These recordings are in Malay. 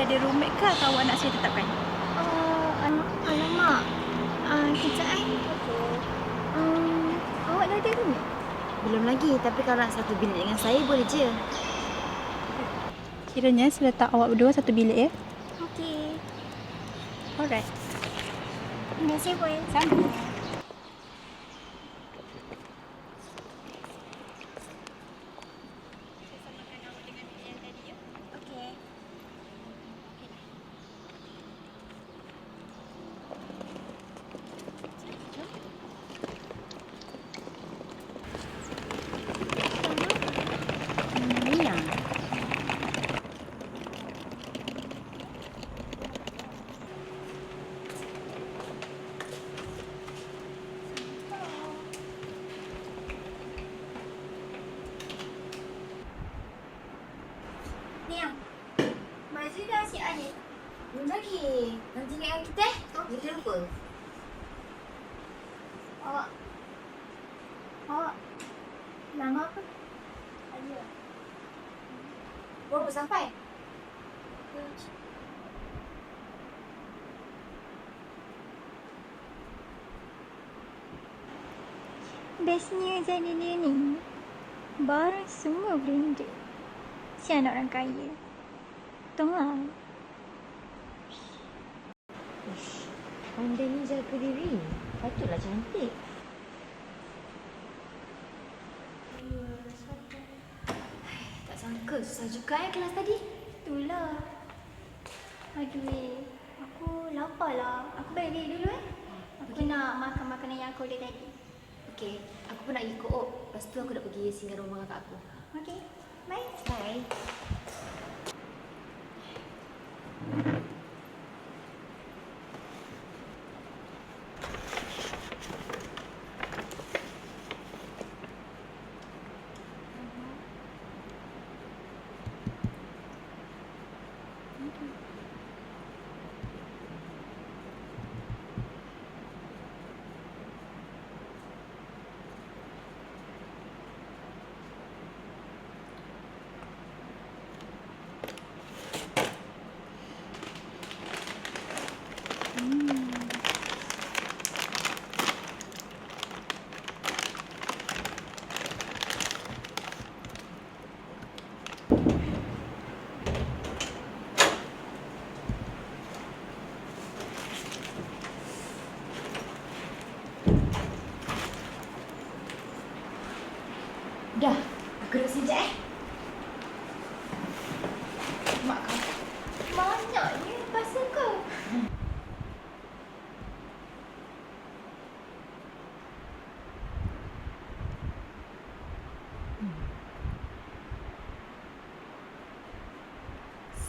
ada roommate ke atau awak nak saya tetapkan? Alamak. Kejap awak dah ada roommate? Belum lagi, tapi kalau nak satu bilik dengan saya boleh je. Kiranya saya letak awak berdua satu bilik ya. Okey. Alright. Terima kasih, Puan. Sama. Okey. Mia. Nia. Baju dah siap ni. Belum lagi. Nanti ingatkan kita Kita lupa. Awak lama apa? Ada. Berapa sampai? Bestnya Zaini dia ni, barang semua branded. Si anak orang kaya. Tengah. Anda ni jaga diri. Patutlah cantik. Tak sangka susah juga kelas tadi. Itulah. Aduh, aku lapar lah. Aku balik dulu Aku nak makan makanan yang aku order tadi. Okey, aku pun nak pergi co-op. Lepas tu aku nak pergi singgah rumah kakak aku. Okey, bye. Bye. Dah, aku duduk sekejap Mak kau. Banyaknya pasal kau.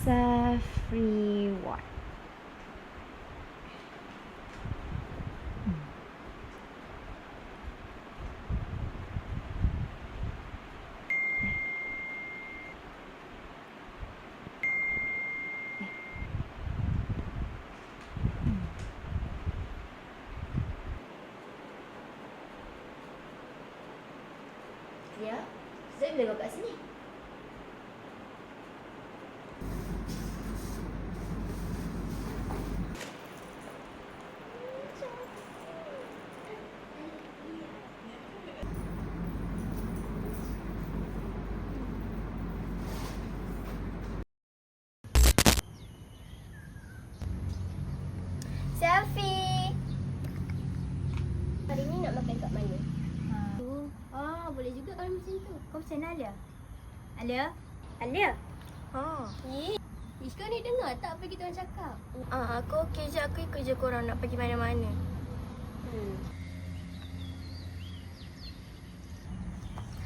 Safri what? Ya, saya boleh bawa kat sini. Selfie. Hari ni nak makan kat mana? Boleh juga kalau macam tu. Kau macam mana, Alia? Alia? Alia? Kau ni dengar tak apa kita orang cakap? Aku okey je. Aku ikut je korang nak pergi mana-mana.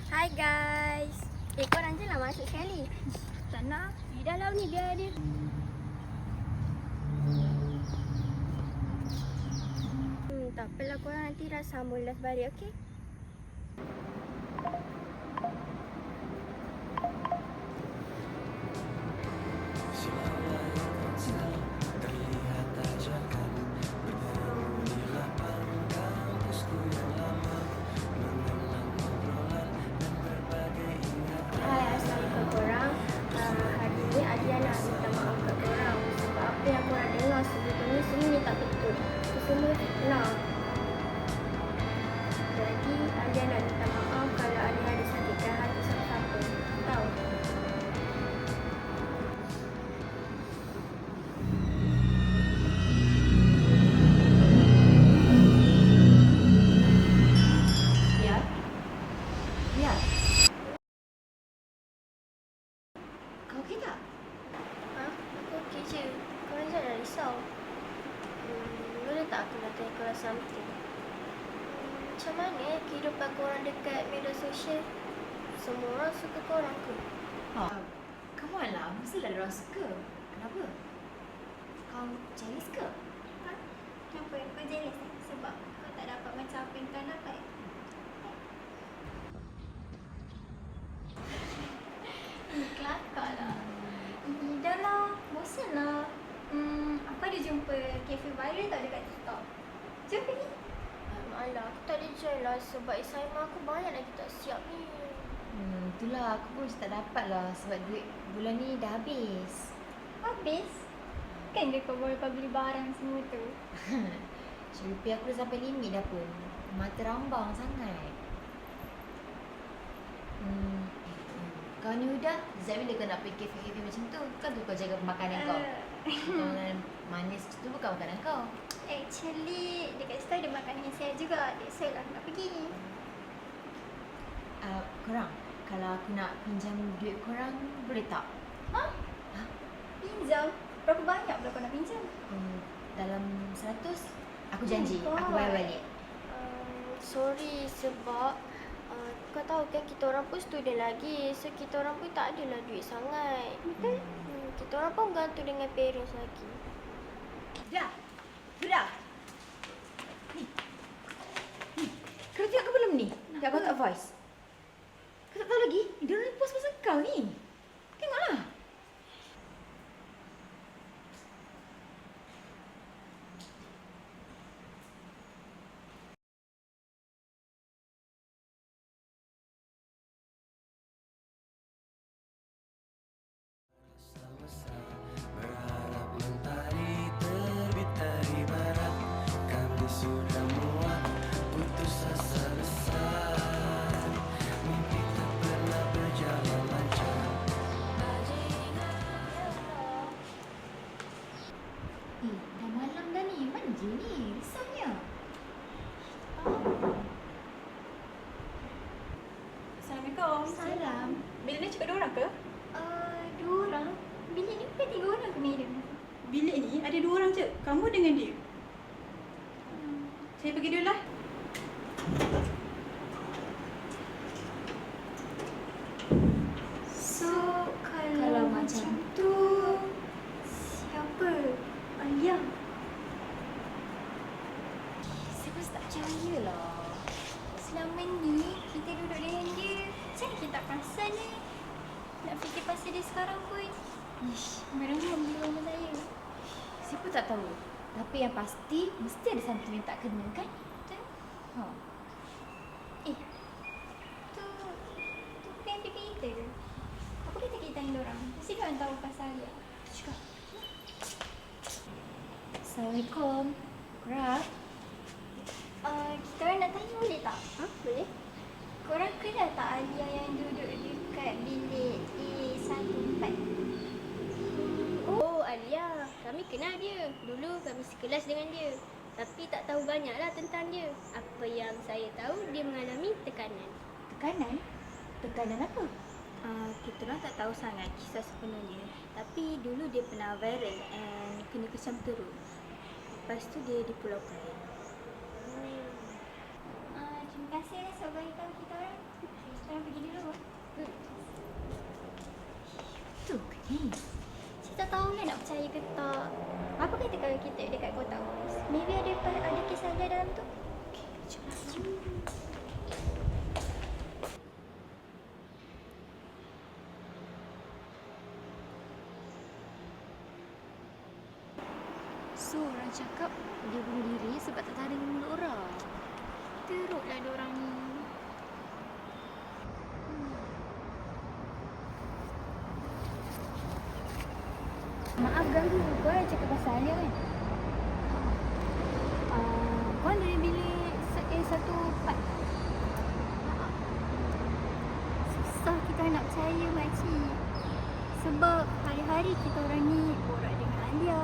Hi guys. Korang je lah masuk sekali. Tak nak. Di dalam ni biar dia. Tak apalah, korang nanti dah sambung last balik, okey? Hai, Assalamualaikum korang. Hari ni Adia nak minta maaf kat korang. semua tenang. Jadi Alia nak minta maaf kalau Alia ada sakitkan hati siapa-siapa. Tahu? Lia? Lia? Kau okey tak? Ha? Aku okey je. Korang jangan risau. Boleh tak aku nak tanya korang something? Macam mana kehidupan korang dekat media sosial? Semua orang suka korang ke? Come on lah, mestilah ada orang suka. Kenapa? Kau jealous ke? Ha? Kenapa? Kau jealous sebab kau tak dapat macam apa yang kau dapat? Kelakar lah. Dah lah, bosan lah. Aku ada jumpa kafe viral tau dekat TikTok. Jom pergi. Alah, aku tak boleh join lah sebab assignment aku banyak lagi tak siap ni. Itulah aku pun tak dapat lah sebab duit bulan ni dah habis. Habis? Kan dia kau boleh kau beli barang semua tu. Shopee aku dah sampai limit dah pun. Mata rambang sangat. Kau ni Huda, sejak bila kau nak pergi kafe-kafe macam tu? Kan tu kau jaga makanan kau. Makanan manis tu bukan makanan kau. Actually, dekat situ ada makanan yang sihat juga. That's why lah nak pergi. Korang, kalau aku nak pinjam duit korang, boleh tak? Ha? Pinjam? Berapa banyak pula kau nak pinjam? Dalam 100, aku janji, aku bayar balik. Sorry sebab kau tahu kan kita orang pun student lagi. So kita orang pun tak adalah duit sangat. Betul? Kita orang pun gantung dengan parents lagi. Huda! Ni. Kau tengok ke belum ni? Yang kau tak voice? Kau tak tahu lagi? Dia orang post pasal kau ni. Tengoklah. Berharap mentari terbit dari barat. Kami sudah muak putus asa besar. Mimpi tak pernah berjalan lancar. Dah malam dah ni. Mana je ni? Risaunya. Assalamualaikum. Salam. Bilik ni cukup 2 orang ke? 2 orang? Bilik ni bukan 3 orang ke madam? Bilik ni ada 2 orang je. Kamu dengan dia. Saya pergi dulu lah. So, kalau Kalau macam macam tu, siapa? Alia. Saya pun tak percaya lah. Selama ni kita duduk dengan dia, macam kita tak perasan ni. Nak fikir pasal dia sekarang pun. Ish, meremang bila rumah saya. Saya pun tak tahu. Tapi yang pasti, mesti ada something yang tak kena kan? Betul? Ha. Tu bukan pipi kita ke? Apa kita tanya diorang? Mesti diorang tahu pasal Alia. Cakap. Assalamualaikum. Korang? Kita orang nak tanya boleh tak? Ha? Boleh? Korang kenal tak Alia yang duduk dekat bilik A14? Oh, Alia. Kami kenal dia. Dulu kami sekelas dengan dia. Tapi tak tahu banyaklah tentang dia. Apa yang saya tahu, dia mengalami tekanan. Tekanan? Tekanan apa? Kita orang tak tahu sangat kisah sepenuhnya. Tapi dulu dia pernah viral and kena kecam teruk. Lepas tu dia dipulaukan. Terima kasih sebab bagi tahu kita orang. Kita orang pergi dulu. Tu ke ni? Saya tak tahulah nak percaya ke tak. Apa kata kalau kita dekat kotak polis? Maybe ada kisah dia dalam tu. So, orang cakap dia bunuh diri sebab tak tahan dengan mulut orang. Teruklah diorang ni. Maaf ganggu. Kau nak cakap pasal Alia kan? percaya makcik. Sebab hari-hari kita orang ni borak dengan Alia.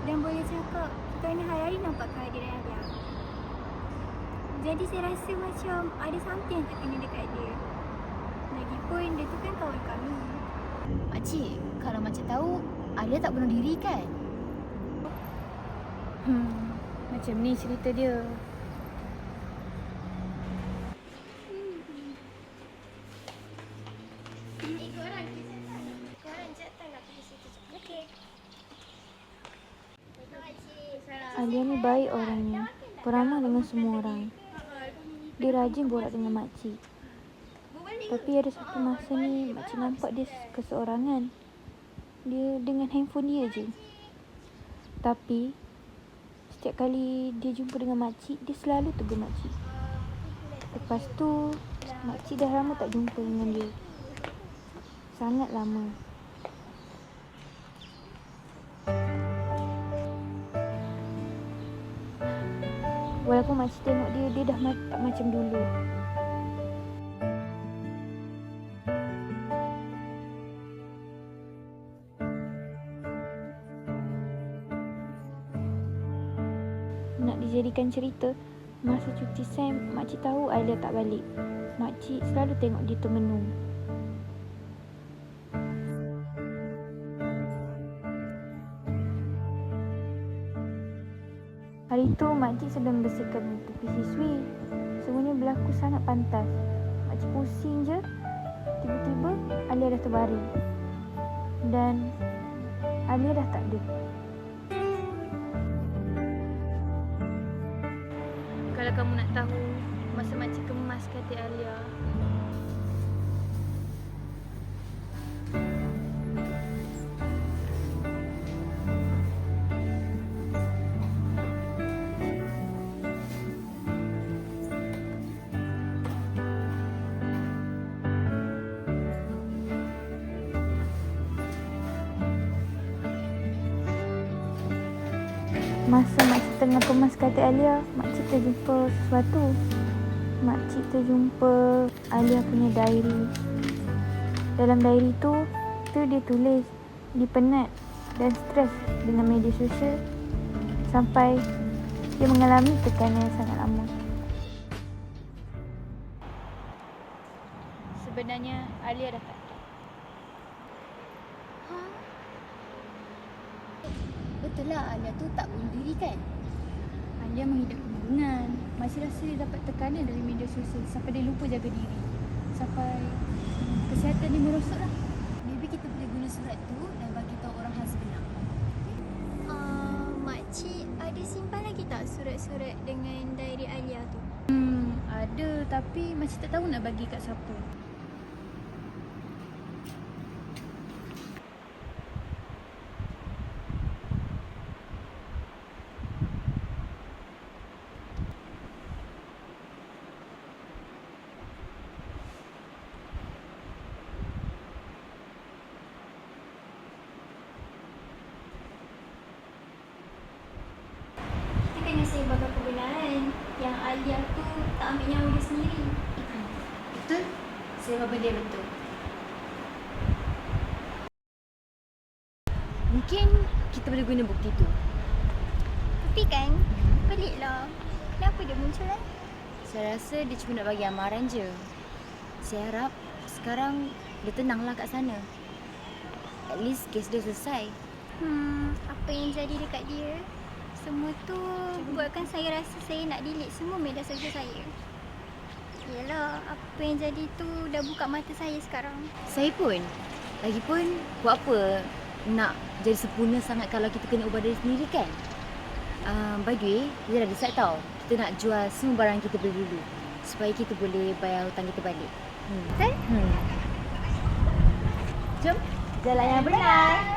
Dan boleh cakap kita ni hari-hari nampak kehadiran Alia. Jadi saya rasa macam ada something yang terkena dekat dia. Lagipun dia tu kan kawan kami. Makcik, kalau makcik tahu, Alia tak bunuh diri kan? Macam ni cerita dia. Korang jatuh nak pergi situ. Okey. Alia ni baik orangnya. Peramah dengan semua orang. Dia rajin borak dengan makcik. Tapi ada satu masa ni makcik nampak dia keseorangan. Dia dengan handphone dia je. Tapi setiap kali dia jumpa dengan makcik, dia selalu tegur makcik. Lepas tu makcik dah lama tak jumpa dengan dia. Sangat lama. Walaupun makcik tengok dia dah tak macam dulu. Nak dijadikan cerita, masa cuti Sam, makcik tahu Alia tak balik. Makcik selalu tengok dia termenung. Hari tu makcik sedang bersihkan tepi siswi. Semuanya berlaku sangat pantas. Makcik pusing je. Tiba-tiba Alia dah terbaring. Dan Alia dah tak ada. Kalau kamu nak tahu masa makcik kemas kata Alia. Masa makcik tengah kemas kata Alia, makcik terjumpa sesuatu. Makcik terjumpa Alia punya diary. Dalam diary tu dia tulis dia penat dan stres dengan media sosial sampai dia mengalami tekanan yang sangat lama. Sebenarnya Alia dah tak ada. Betul lah Alia tu tak bunuh diri kan? Alia menghidap kebingungan. Masih rasa dia dapat tekanan dari media sosial sampai dia lupa jaga diri. Sampai kesihatan dia merosot lah. Maybe kita boleh guna surat tu dan bagi tahu orang hal sebenar. Makcik ada simpan lagi tak surat-surat dengan diary Alia tu? Ada tapi masih tak tahu nak bagi kat siapa. Kita kena seimbangkan kebenaran yang Alia tu tak ambil nyawa dia sendiri. Betul? Saya faham dia betul. Mungkin kita boleh guna bukti tu. Tapi kan, peliklah. Kenapa dia muncul Saya rasa dia cuma nak bagi amaran je. Saya harap sekarang dia tenanglah kat sana. At least kes dia selesai. Apa yang jadi dekat dia? Semua tu buatkan saya rasa saya nak delete semua media sosial saya. Yelah, apa yang jadi tu dah buka mata saya sekarang. Saya pun. Lagipun buat apa nak jadi sempurna sangat kalau kita kena ubah diri sendiri kan? By the way, kita dah decide tau. Kita nak jual semua barang kita beli dulu. Supaya kita boleh bayar hutang kita balik. Betul? Jom, jalan yang benar.